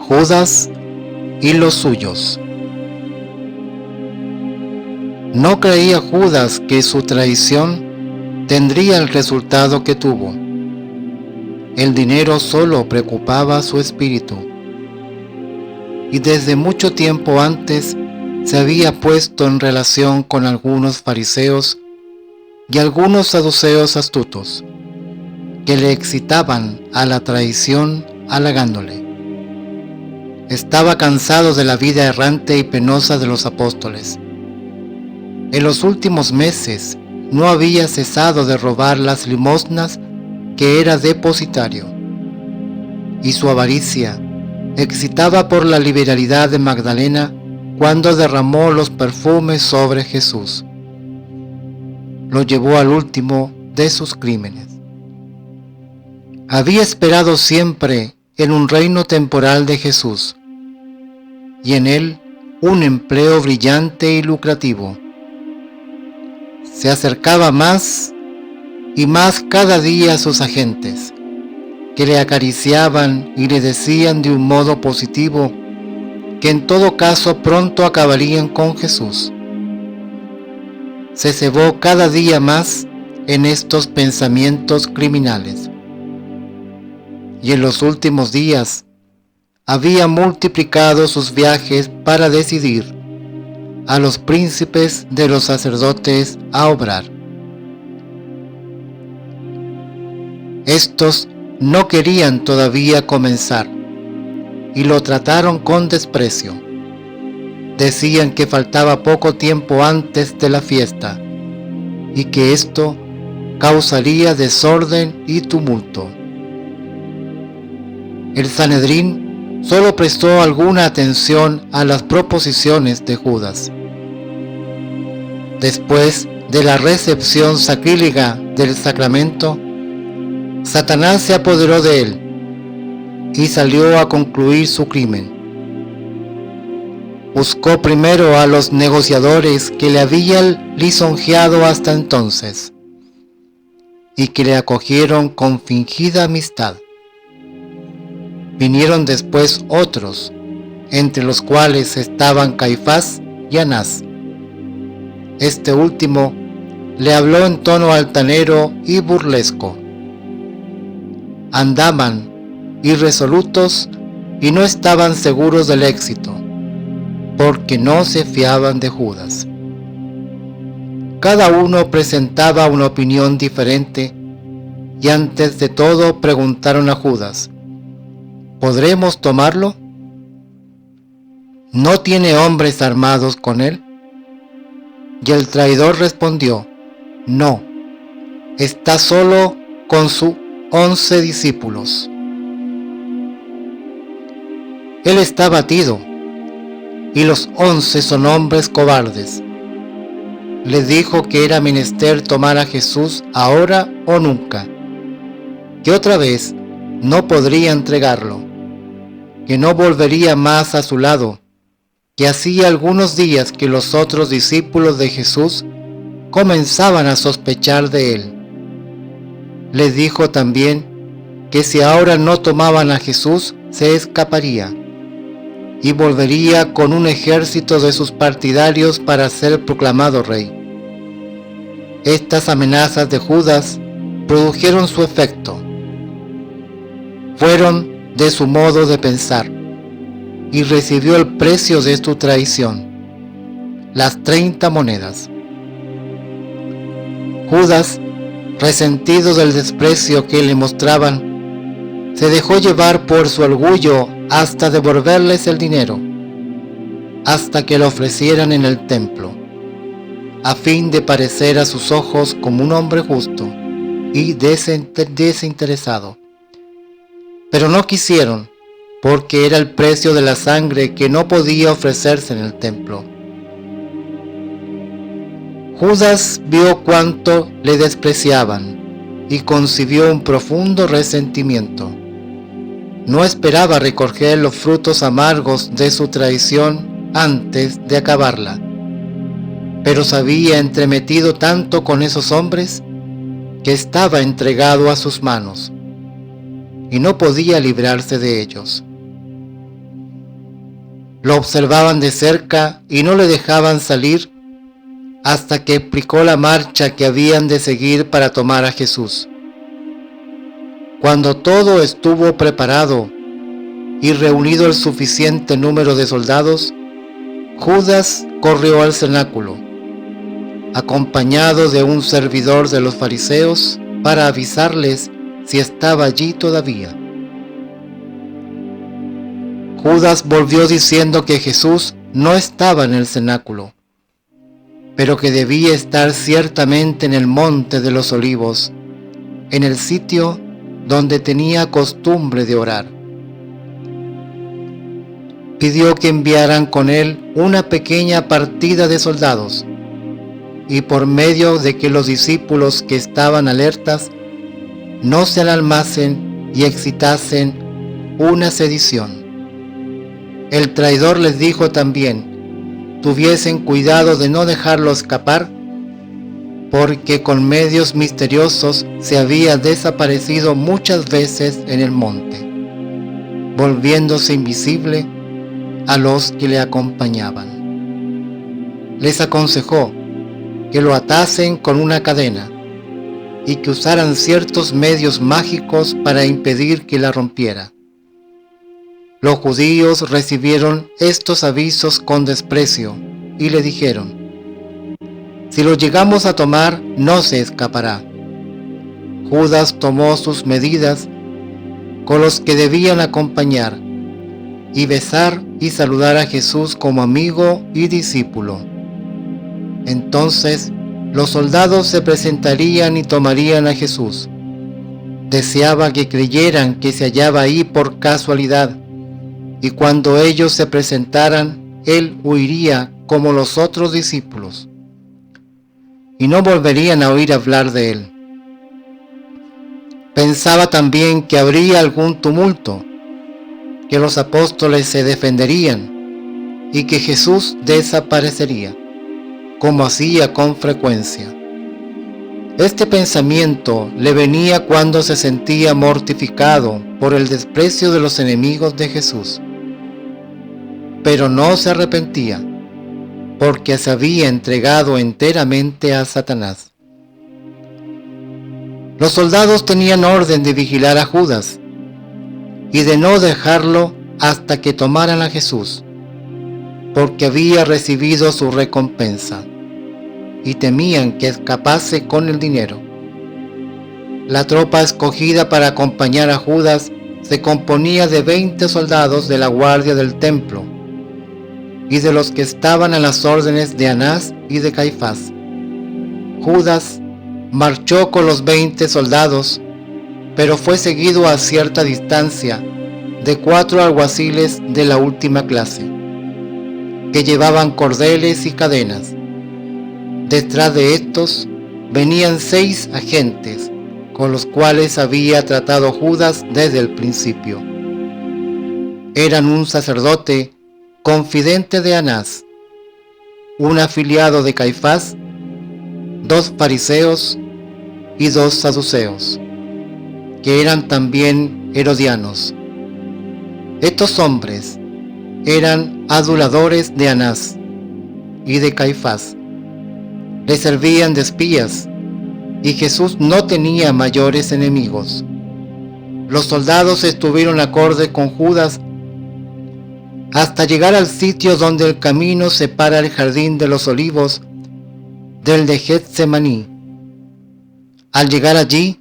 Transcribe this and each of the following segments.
Judas y los suyos. No creía Judas que su traición tendría el resultado que tuvo. El dinero solo preocupaba su espíritu, y desde mucho tiempo antes se había puesto en relación con algunos fariseos y algunos saduceos astutos, que le excitaban a la traición halagándole. Estaba cansado de la vida errante y penosa de los apóstoles. En los últimos meses no había cesado de robar las limosnas que era depositario, y su avaricia, excitada por la liberalidad de Magdalena, cuando derramó los perfumes sobre Jesús, lo llevó al último de sus crímenes. Había esperado siempre en un reino temporal de Jesús, y en él un empleo brillante y lucrativo. Se acercaba más y más cada día a sus agentes, que le acariciaban y le decían de un modo positivo que en todo caso pronto acabarían con Jesús. Se cebó cada día más en estos pensamientos criminales, y en los últimos días había multiplicado sus viajes para decidir a los príncipes de los sacerdotes a obrar. Estos no querían todavía comenzar y lo trataron con desprecio. Decían que faltaba poco tiempo antes de la fiesta y que esto causaría desorden y tumulto. El Sanedrín solo prestó alguna atención a las proposiciones de Judas. Después de la recepción sacrílega del sacramento, Satanás se apoderó de él y salió a concluir su crimen. Buscó primero a los negociadores que le habían lisonjeado hasta entonces y que le acogieron con fingida amistad. Vinieron después otros, entre los cuales estaban Caifás y Anás. Este último le habló en tono altanero y burlesco. Andaban irresolutos y no estaban seguros del éxito, porque no se fiaban de Judas. Cada uno presentaba una opinión diferente y antes de todo preguntaron a Judas: ¿podremos tomarlo? ¿No tiene hombres armados con él? Y el traidor respondió: no, está solo con sus 11 discípulos. Él está abatido, y los 11 son hombres cobardes. Les dijo que era menester tomar a Jesús ahora o nunca, que otra vez no podría entregarlo, que no volvería más a su lado, que hacía algunos días que los otros discípulos de Jesús comenzaban a sospechar de él. Les dijo también que si ahora no tomaban a Jesús, se escaparía y volvería con un ejército de sus partidarios para ser proclamado rey. Estas amenazas de Judas produjeron su efecto. Fueron de su modo de pensar, y recibió el precio de su traición, las 30 monedas. Judas, resentido del desprecio que le mostraban, se dejó llevar por su orgullo hasta devolverles el dinero, hasta que lo ofrecieran en el templo, a fin de parecer a sus ojos como un hombre justo y desinteresado. Pero no quisieron, porque era el precio de la sangre que no podía ofrecerse en el templo. Judas vio cuánto le despreciaban y concibió un profundo resentimiento. No esperaba recoger los frutos amargos de su traición antes de acabarla, pero se había entremetido tanto con esos hombres que estaba entregado a sus manos y no podía librarse de ellos. Lo observaban de cerca y no le dejaban salir hasta que explicó la marcha que habían de seguir para tomar a Jesús. Cuando todo estuvo preparado y reunido el suficiente número de soldados, Judas corrió al cenáculo, acompañado de un servidor de los fariseos, para avisarles si estaba allí todavía. Judas volvió diciendo que Jesús no estaba en el cenáculo, pero que debía estar ciertamente en el monte de los Olivos, en el sitio donde tenía costumbre de orar. Pidió que enviaran con él una pequeña partida de soldados, y por medio de que los discípulos que estaban alertas no se alarmasen y excitasen una sedición. El traidor les dijo también: tuviesen cuidado de no dejarlo escapar, porque con medios misteriosos se había desaparecido muchas veces en el monte, volviéndose invisible a los que le acompañaban. Les aconsejó que lo atasen con una cadena y que usaran ciertos medios mágicos para impedir que la rompiera. Los judíos recibieron estos avisos con desprecio y le dijeron: si lo llegamos a tomar, no se escapará. Judas tomó sus medidas con los que debían acompañar y besar y saludar a Jesús como amigo y discípulo. Entonces los soldados se presentarían y tomarían a Jesús. Deseaba que creyeran que se hallaba ahí por casualidad, y cuando ellos se presentaran, él huiría como los otros discípulos, y no volverían a oír hablar de él. Pensaba también que habría algún tumulto, que los apóstoles se defenderían y que Jesús desaparecería, como hacía con frecuencia. Este pensamiento le venía cuando se sentía mortificado por el desprecio de los enemigos de Jesús, pero no se arrepentía, porque se había entregado enteramente a Satanás. Los soldados tenían orden de vigilar a Judas y de no dejarlo hasta que tomaran a Jesús, porque había recibido su recompensa, y temían que escapase con el dinero. La tropa escogida para acompañar a Judas se componía de 20 soldados de la guardia del templo y de los que estaban a las órdenes de Anás y de Caifás. Judas marchó con los 20 soldados, pero fue seguido a cierta distancia de 4 alguaciles de la última clase, que llevaban cordeles y cadenas. Detrás de estos venían 6 agentes, con los cuales había tratado Judas desde el principio. Eran un sacerdote confidente de Anás, un afiliado de Caifás, 2 fariseos y 2 saduceos, que eran también herodianos. Estos hombres eran aduladores de Anás y de Caifás. Le servían de espías, y Jesús no tenía mayores enemigos. Los soldados estuvieron acorde con Judas hasta llegar al sitio donde el camino separa el jardín de los olivos del de Getsemaní. Al llegar allí,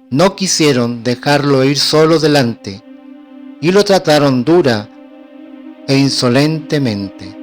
no quisieron dejarlo ir solo delante, y lo trataron dura e insolentemente.